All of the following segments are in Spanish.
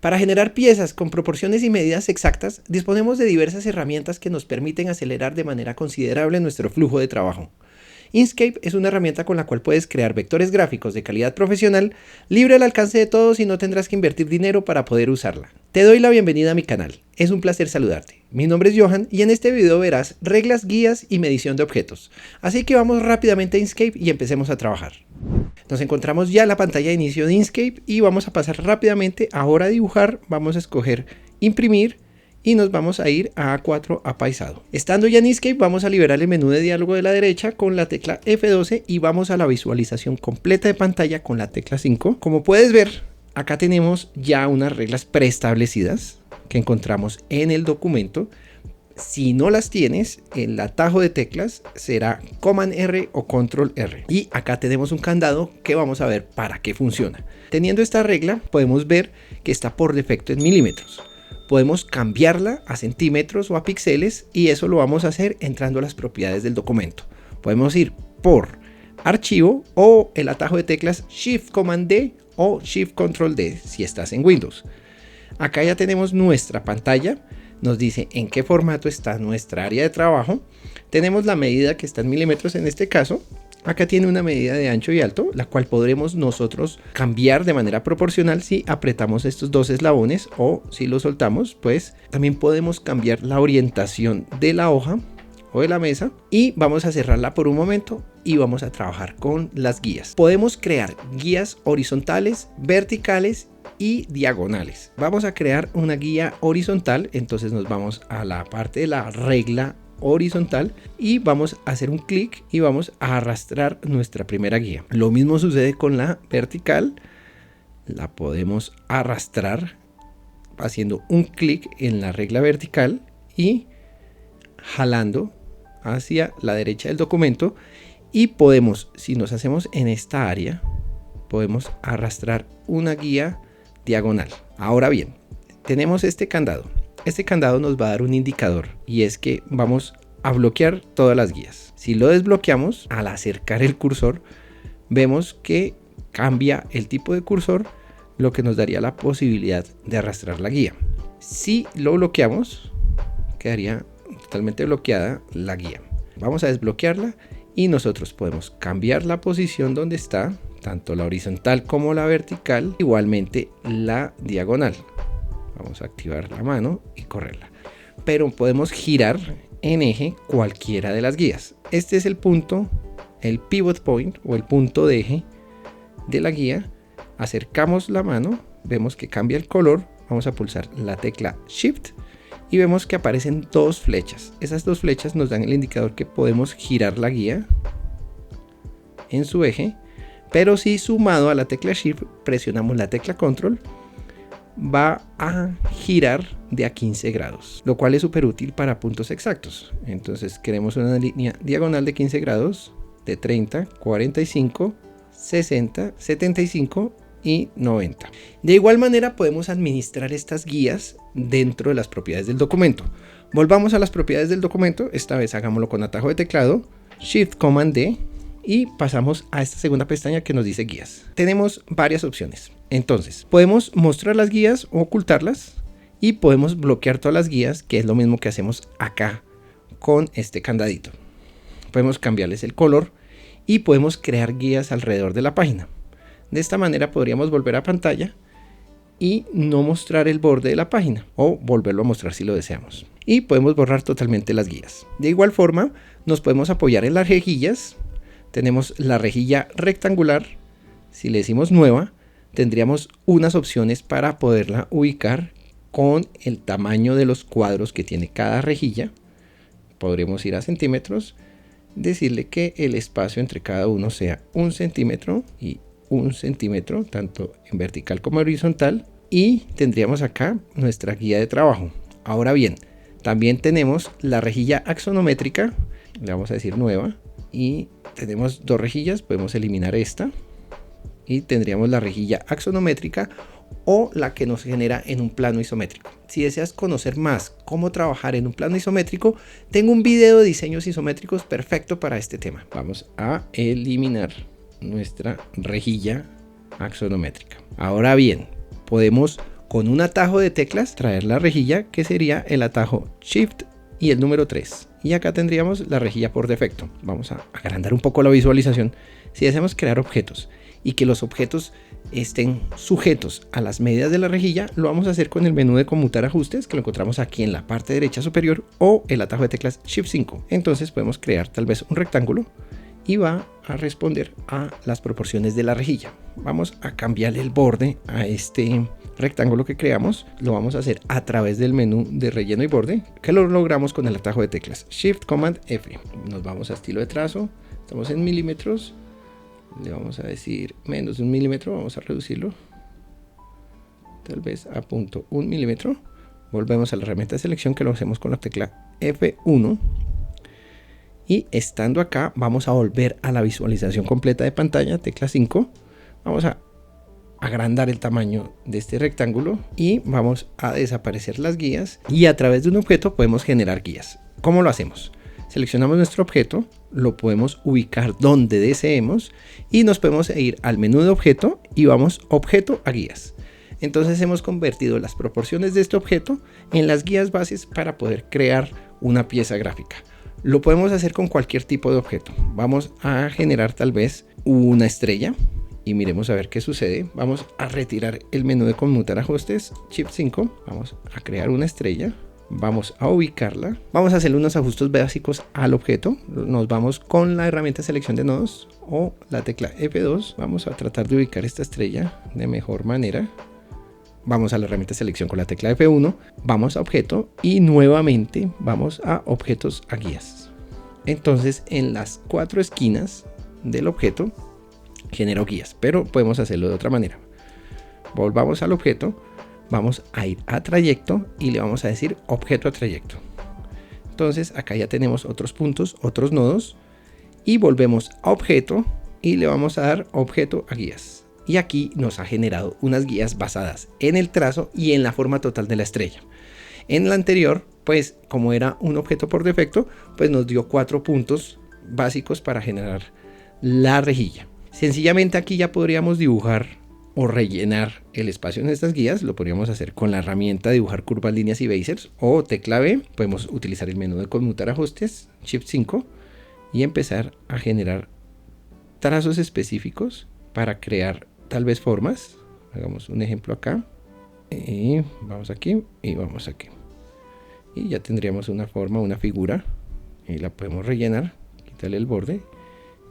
Para generar piezas con proporciones y medidas exactas, disponemos de diversas herramientas que nos permiten acelerar de manera considerable nuestro flujo de trabajo. Inkscape es una herramienta con la cual puedes crear vectores gráficos de calidad profesional, libre al alcance de todos y no tendrás que invertir dinero para poder usarla. Te doy la bienvenida a mi canal, es un placer saludarte. Mi nombre es Johan y en este video verás reglas, guías y medición de objetos. Así que vamos rápidamente a Inkscape y empecemos a trabajar. Nos encontramos ya en la pantalla de inicio de Inkscape y vamos a pasar rápidamente ahora a dibujar. Vamos a escoger imprimir y nos vamos a ir a A4 apaisado. Estando ya en Inkscape vamos a liberar el menú de diálogo de la derecha con la tecla F12 y vamos a la visualización completa de pantalla con la tecla 5. Como puedes ver, acá tenemos ya unas reglas preestablecidas que encontramos en el documento. Si no las tienes, el atajo de teclas será Command R o Control R. Y acá tenemos un candado que vamos a ver para qué funciona. Teniendo esta regla, podemos ver que está por defecto en milímetros. Podemos cambiarla a centímetros o a píxeles y eso lo vamos a hacer entrando a las propiedades del documento. Podemos ir por archivo o el atajo de teclas Shift Command D o Shift Control D si estás en Windows. Acá ya tenemos nuestra pantalla. Nos dice en qué formato está nuestra área de trabajo. Tenemos la medida que está en milímetros en este caso. Acá tiene una medida de ancho y alto, la cual podremos nosotros cambiar de manera proporcional si apretamos estos dos eslabones o si lo soltamos, pues también podemos cambiar la orientación de la hoja o de la mesa y vamos a cerrarla por un momento y vamos a trabajar con las guías. Podemos crear guías horizontales, verticales y diagonales. Vamos a crear una guía horizontal, entonces nos vamos a la parte de la regla horizontal y vamos a hacer un clic y vamos a arrastrar nuestra primera guía. Lo mismo sucede con la vertical, la podemos arrastrar haciendo un clic en la regla vertical y jalando hacia la derecha del documento y podemos, si nos hacemos en esta área, podemos arrastrar una guía diagonal. Ahora bien, tenemos este candado. Este candado nos va a dar un indicador y es que vamos a bloquear todas las guías. Si lo desbloqueamos, al acercar el cursor, vemos que cambia el tipo de cursor, lo que nos daría la posibilidad de arrastrar la guía. Si lo bloqueamos, quedaría totalmente bloqueada la guía. Vamos a desbloquearla y nosotros podemos cambiar la posición donde está, tanto la horizontal como la vertical, igualmente la diagonal. Vamos a activar la mano y correrla. Pero podemos girar en eje cualquiera de las guías. Este es el punto, el pivot point o el punto de eje de la guía. Acercamos la mano, vemos que cambia el color. Vamos a pulsar la tecla Shift y vemos que aparecen dos flechas. Esas dos flechas nos dan el indicador que podemos girar la guía en su eje. Pero si sumado a la tecla Shift presionamos la tecla Control, va a girar de a 15 grados, lo cual es súper útil para puntos exactos. Entonces queremos una línea diagonal de 15 grados, de 30, 45, 60, 75 y 90. De igual manera podemos administrar estas guías dentro de las propiedades del documento. Volvamos a las propiedades del documento, esta vez hagámoslo con atajo de teclado, Shift Command D, y pasamos a esta segunda pestaña que nos dice guías. Tenemos varias opciones. Entonces, podemos mostrar las guías o ocultarlas y podemos bloquear todas las guías, que es lo mismo que hacemos acá con este candadito. Podemos cambiarles el color y podemos crear guías alrededor de la página. De esta manera podríamos volver a pantalla y no mostrar el borde de la página o volverlo a mostrar si lo deseamos. Y podemos borrar totalmente las guías. De igual forma, nos podemos apoyar en las rejillas. Tenemos la rejilla rectangular. Si le decimos nueva, tendríamos unas opciones para poderla ubicar con el tamaño de los cuadros que tiene cada rejilla. Podremos ir a centímetros, decirle que el espacio entre cada uno sea 1 centímetro y 1 centímetro, tanto en vertical como horizontal, y tendríamos acá nuestra guía de trabajo. Ahora bien, también tenemos la rejilla axonométrica, le vamos a decir nueva, y tenemos dos rejillas, podemos eliminar esta y tendríamos la rejilla axonométrica o la que nos genera en un plano isométrico. Si deseas conocer más cómo trabajar en un plano isométrico, tengo un video de diseños isométricos perfecto para este tema. Vamos a eliminar nuestra rejilla axonométrica. Ahora bien, podemos con un atajo de teclas traer la rejilla, que sería el atajo Shift y el número 3. Y acá tendríamos la rejilla por defecto. Vamos a agrandar un poco la visualización. Si deseamos crear objetos y que los objetos estén sujetos a las medidas de la rejilla, lo vamos a hacer con el menú de conmutar ajustes, que lo encontramos aquí en la parte derecha superior, o el atajo de teclas Shift 5. Entonces podemos crear tal vez un rectángulo y va a responder a las proporciones de la rejilla. Vamos a cambiarle el borde a este rectángulo que creamos. Lo vamos a hacer a través del menú de relleno y borde, que lo logramos con el atajo de teclas Shift Command F. Nos vamos a estilo de trazo, estamos en milímetros, le vamos a decir menos de 1 milímetro, vamos a reducirlo tal vez a 0.1 milímetro. Volvemos a la herramienta de selección, que lo hacemos con la tecla F1, y estando acá vamos a volver a la visualización completa de pantalla, tecla 5. Vamos a agrandar el tamaño de este rectángulo y vamos a desaparecer las guías, y a través de un objeto podemos generar guías. ¿Cómo lo hacemos? Seleccionamos nuestro objeto, lo podemos ubicar donde deseemos y nos podemos ir al menú de objeto y vamos objeto a guías. Entonces hemos convertido las proporciones de este objeto en las guías bases para poder crear una pieza gráfica. Lo podemos hacer con cualquier tipo de objeto. Vamos a generar tal vez una estrella y miremos a ver qué sucede. Vamos a retirar el menú de conmutar ajustes, Shift 5, vamos a crear una estrella. Vamos a ubicarla, vamos a hacer unos ajustes básicos al objeto. Nos vamos con la herramienta de selección de nodos o la tecla F2. Vamos a tratar de ubicar esta estrella de mejor manera. Vamos a la herramienta de selección con la tecla F1, vamos a objeto y nuevamente vamos a objetos a guías. Entonces en las 4 esquinas del objeto genero guías, pero podemos hacerlo de otra manera. Volvamos al objeto. Vamos a ir a trayecto y le vamos a decir objeto a trayecto. Entonces acá ya tenemos otros puntos, otros nodos, y volvemos a objeto y le vamos a dar objeto a guías. Y aquí nos ha generado unas guías basadas en el trazo y en la forma total de la estrella. En la anterior, pues como era un objeto por defecto, pues nos dio 4 puntos básicos para generar la rejilla. Sencillamente aquí ya podríamos dibujar o rellenar el espacio en estas guías. Lo podríamos hacer con la herramienta de dibujar curvas, líneas y basers o tecla B. Podemos utilizar el menú de conmutar ajustes, Shift 5, y empezar a generar trazos específicos para crear tal vez formas. Hagamos un ejemplo acá y vamos aquí y vamos aquí, y ya tendríamos una forma, una figura, y la podemos rellenar, quitarle el borde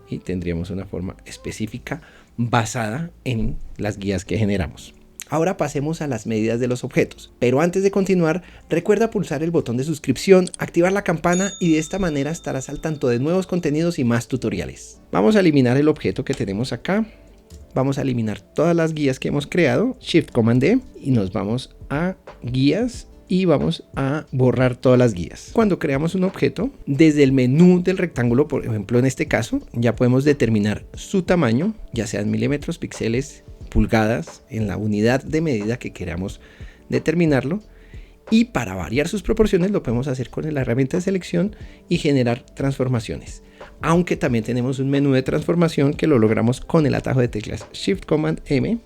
y tendríamos una forma específica basada en las guías que generamos. Ahora pasemos a las medidas de los objetos, pero antes de continuar, recuerda pulsar el botón de suscripción, activar la campana y de esta manera estarás al tanto de nuevos contenidos y más tutoriales. Vamos a eliminar el objeto que tenemos acá, vamos a eliminar todas las guías que hemos creado, Shift Command D, y nos vamos a guías y vamos a borrar todas las guías. Cuando creamos un objeto, desde el menú del rectángulo, por ejemplo en este caso, ya podemos determinar su tamaño, ya sean milímetros, píxeles, pulgadas, en la unidad de medida que queramos determinarlo. Y para variar sus proporciones lo podemos hacer con la herramienta de selección y generar transformaciones. Aunque también tenemos un menú de transformación que lo logramos con el atajo de teclas Shift Command M.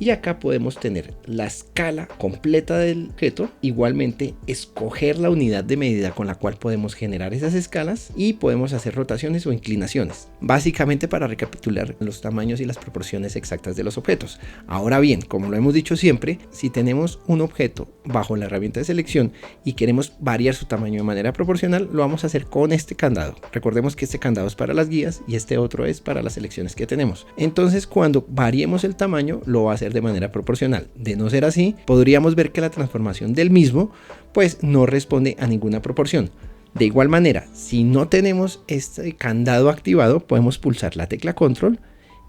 Y acá podemos tener la escala completa del objeto, igualmente escoger la unidad de medida con la cual podemos generar esas escalas y podemos hacer rotaciones o inclinaciones, básicamente para recapitular los tamaños y las proporciones exactas de los objetos. Ahora bien, como lo hemos dicho siempre, si tenemos un objeto bajo la herramienta de selección y queremos variar su tamaño de manera proporcional, lo vamos a hacer con este candado. Recordemos que este candado es para las guías y este otro es para las selecciones que tenemos. Entonces cuando variemos el tamaño lo va a hacer de manera proporcional. De no ser así, podríamos ver que la transformación del mismo pues no responde a ninguna proporción. De igual manera, si no tenemos este candado activado, podemos pulsar la tecla control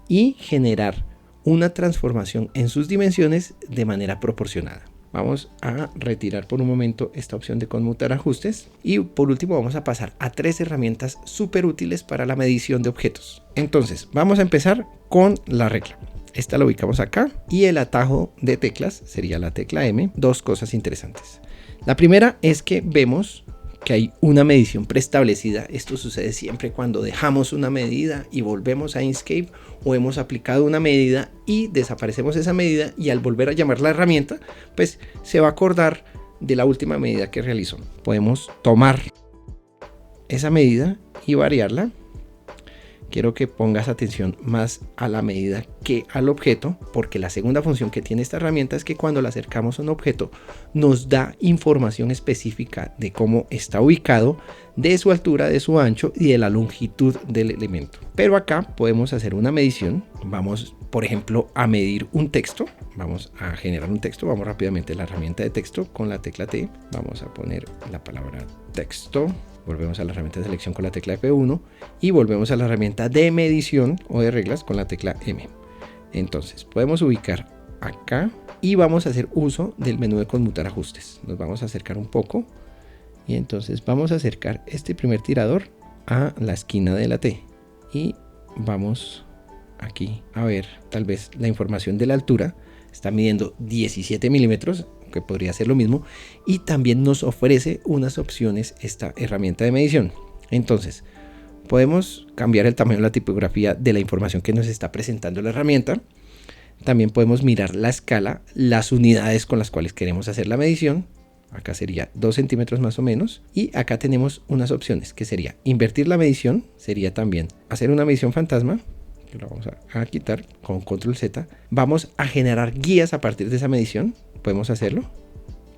y generar una transformación en sus dimensiones de manera proporcionada. Vamos a retirar por un momento esta opción de conmutar ajustes y por último vamos a pasar a 3 herramientas súper útiles para la medición de objetos. Entonces vamos a empezar con la regla. Esta la ubicamos acá y el atajo de teclas sería la tecla M. Dos cosas interesantes. La primera es que vemos que hay una medición preestablecida. Esto sucede siempre cuando dejamos una medida y volvemos a Inkscape, o hemos aplicado una medida y desaparecemos esa medida, y al volver a llamar la herramienta pues se va a acordar de la última medida que realizó. Podemos tomar esa medida y variarla. Quiero que pongas atención más a la medida que al objeto, porque la segunda función que tiene esta herramienta es que cuando la acercamos a un objeto nos da información específica de cómo está ubicado, de su altura, de su ancho y de la longitud del elemento. Pero acá podemos hacer una medición. Vamos, por ejemplo, a medir un texto. Vamos a generar un texto. Vamos rápidamente a la herramienta de texto con la tecla T. Vamos a poner la palabra texto. Volvemos a la herramienta de selección con la tecla F1 y volvemos a la herramienta de medición o de reglas con la tecla M. Entonces podemos ubicar acá y vamos a hacer uso del menú de conmutar ajustes. Nos vamos a acercar un poco y entonces vamos a acercar este primer tirador a la esquina de la T y vamos aquí a ver tal vez la información de la altura. Está midiendo 17 milímetros, que podría ser lo mismo, y también nos ofrece unas opciones esta herramienta de medición. Entonces podemos cambiar el tamaño de la tipografía de la información que nos está presentando la herramienta. También podemos mirar la escala, las unidades con las cuales queremos hacer la medición. Acá sería 2 centímetros más o menos, y acá tenemos unas opciones que sería invertir la medición, sería también hacer una medición fantasma, que lo vamos a quitar con control Z. Vamos a generar guías a partir de esa medición, podemos hacerlo,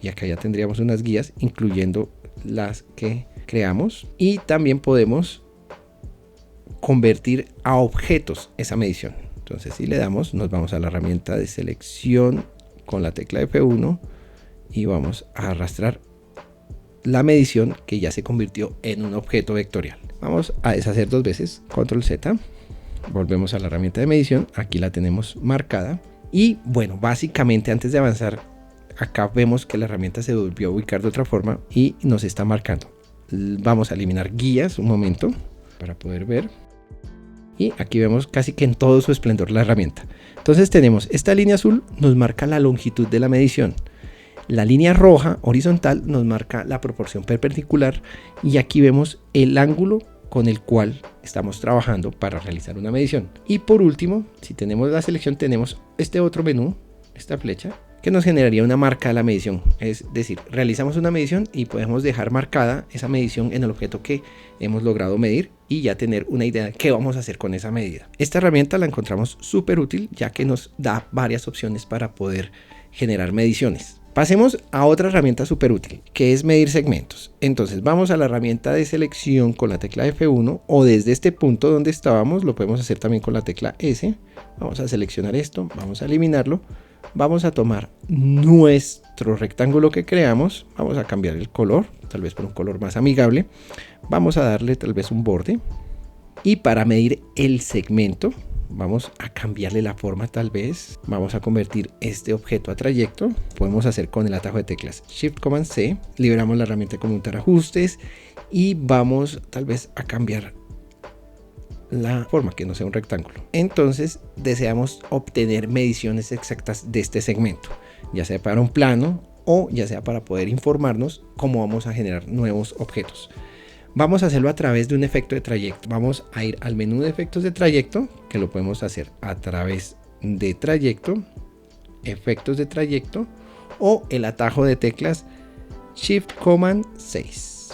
y acá ya tendríamos unas guías incluyendo las que creamos, y también podemos convertir a objetos esa medición. Entonces si le damos, nos vamos a la herramienta de selección con la tecla F1 y vamos a arrastrar la medición que ya se convirtió en un objeto vectorial. Vamos a deshacer dos veces, control Z. Volvemos a la herramienta de medición, aquí la tenemos marcada, y bueno, básicamente antes de avanzar, acá vemos que la herramienta se volvió a ubicar de otra forma y nos está marcando. Vamos a eliminar guías un momento para poder ver, y aquí vemos casi que en todo su esplendor la herramienta. Entonces tenemos esta línea azul, nos marca la longitud de la medición. La línea roja horizontal nos marca la proporción perpendicular, y aquí vemos el ángulo con el cual estamos trabajando para realizar una medición. Y por último, si tenemos la selección, tenemos este otro menú, esta flecha, que nos generaría una marca de la medición. Es decir, realizamos una medición y podemos dejar marcada esa medición en el objeto que hemos logrado medir y ya tener una idea de qué vamos a hacer con esa medida. Esta herramienta la encontramos súper útil, ya que nos da varias opciones para poder generar mediciones. Pasemos a otra herramienta súper útil, que es medir segmentos. Entonces vamos a la herramienta de selección con la tecla F1, o desde este punto donde estábamos lo podemos hacer también con la tecla S. Vamos a seleccionar esto, vamos a eliminarlo, vamos a tomar nuestro rectángulo que creamos, vamos a cambiar el color, tal vez por un color más amigable, vamos a darle tal vez un borde, y para medir el segmento vamos a cambiarle la forma, tal vez vamos a convertir este objeto a trayecto. Podemos hacer con el atajo de teclas Shift Command C, liberamos la herramienta de conmutar ajustes y vamos tal vez a cambiar la forma, que no sea un rectángulo. Entonces deseamos obtener mediciones exactas de este segmento, ya sea para un plano o ya sea para poder informarnos cómo vamos a generar nuevos objetos. Vamos a hacerlo a través de un efecto de trayecto. Vamos a ir al menú de efectos de trayecto, que lo podemos hacer a través de trayecto, efectos de trayecto, o el atajo de teclas Shift Command 6.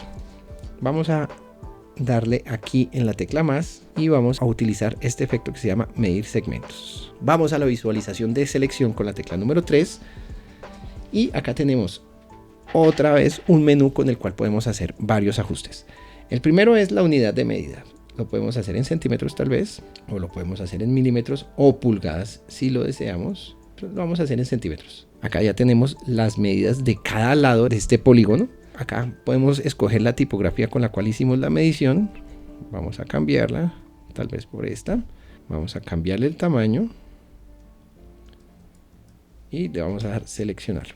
Vamos a darle aquí en la tecla más y vamos a utilizar este efecto que se llama medir segmentos. Vamos a la visualización de selección con la tecla número 3 y acá tenemos otra vez un menú con el cual podemos hacer varios ajustes. El primero es la unidad de medida. Lo podemos hacer en centímetros tal vez, o lo podemos hacer en milímetros o pulgadas si lo deseamos. Pero lo vamos a hacer en centímetros. Acá ya tenemos las medidas de cada lado de este polígono. Acá podemos escoger la tipografía con la cual hicimos la medición. Vamos a cambiarla, tal vez por esta. Vamos a cambiarle el tamaño y le vamos a dar seleccionar.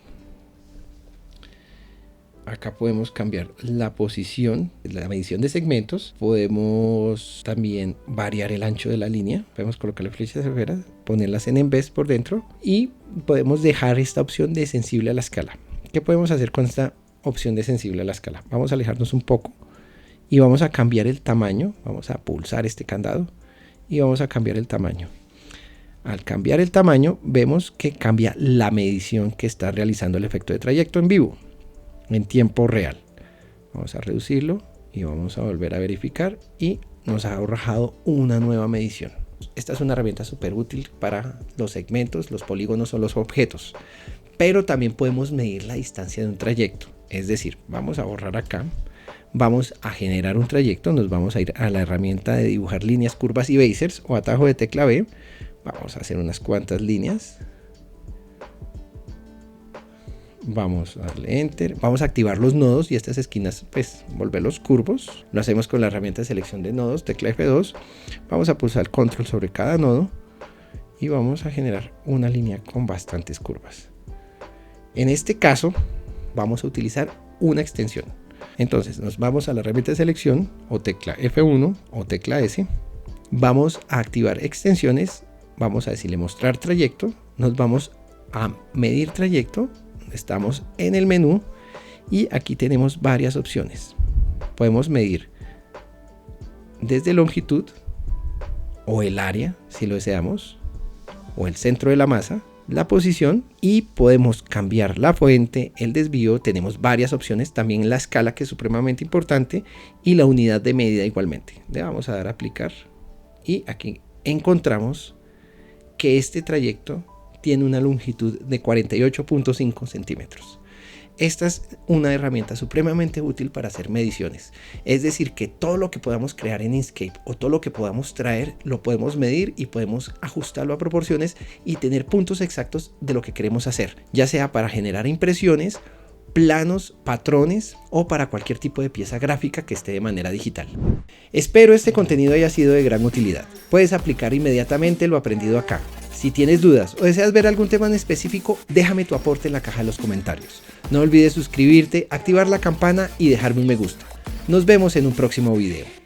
Acá podemos cambiar la posición, la medición de segmentos. Podemos también variar el ancho de la línea. Podemos colocarle flechas afuera, ponerlas en embed por dentro y podemos dejar esta opción de sensible a la escala. ¿Qué podemos hacer con esta opción de sensible a la escala. Vamos a alejarnos un poco y vamos a cambiar el tamaño. Vamos a pulsar este candado y vamos a cambiar el tamaño. Al cambiar el tamaño vemos que cambia la medición que está realizando el efecto de trayecto en vivo, en tiempo real. Vamos a reducirlo y vamos a volver a verificar y nos ha arrojado una nueva medición. Esta es una herramienta súper útil para los segmentos, los polígonos o los objetos, pero también podemos medir la distancia de un trayecto. Es decir, vamos a borrar acá, vamos a generar un trayecto, nos vamos a ir a la herramienta de dibujar líneas, curvas y basers o atajo de tecla B. Vamos a hacer unas cuantas líneas. Vamos a darle enter, vamos a activar los nodos y estas esquinas pues volverlos curvos. Lo hacemos con la herramienta de selección de nodos, tecla F2. Vamos a pulsar control sobre cada nodo y vamos a generar una línea con bastantes curvas. En este caso vamos a utilizar una extensión. Entonces nos vamos a la herramienta de selección o tecla F1 o tecla S. Vamos a activar extensiones, vamos a decirle mostrar trayecto, nos vamos a medir trayecto. Estamos en el menú y aquí tenemos varias opciones. Podemos medir desde longitud o el área si lo deseamos, o el centro de la masa, la posición, y podemos cambiar la fuente, el desvío. Tenemos varias opciones, también la escala, que es supremamente importante, y la unidad de medida igualmente. Le vamos a dar a aplicar y aquí encontramos que este trayecto tiene una longitud de 48.5 centímetros. Esta es una herramienta supremamente útil para hacer mediciones. Es decir, que todo lo que podamos crear en Inkscape o todo lo que podamos traer lo podemos medir y podemos ajustarlo a proporciones y tener puntos exactos de lo que queremos hacer, ya sea para generar impresiones, planos, patrones o para cualquier tipo de pieza gráfica que esté de manera digital. Espero este contenido haya sido de gran utilidad. Puedes aplicar inmediatamente lo aprendido acá. Si tienes dudas o deseas ver algún tema en específico, déjame tu aporte en la caja de los comentarios. No olvides suscribirte, activar la campana y dejarme un me gusta. Nos vemos en un próximo video.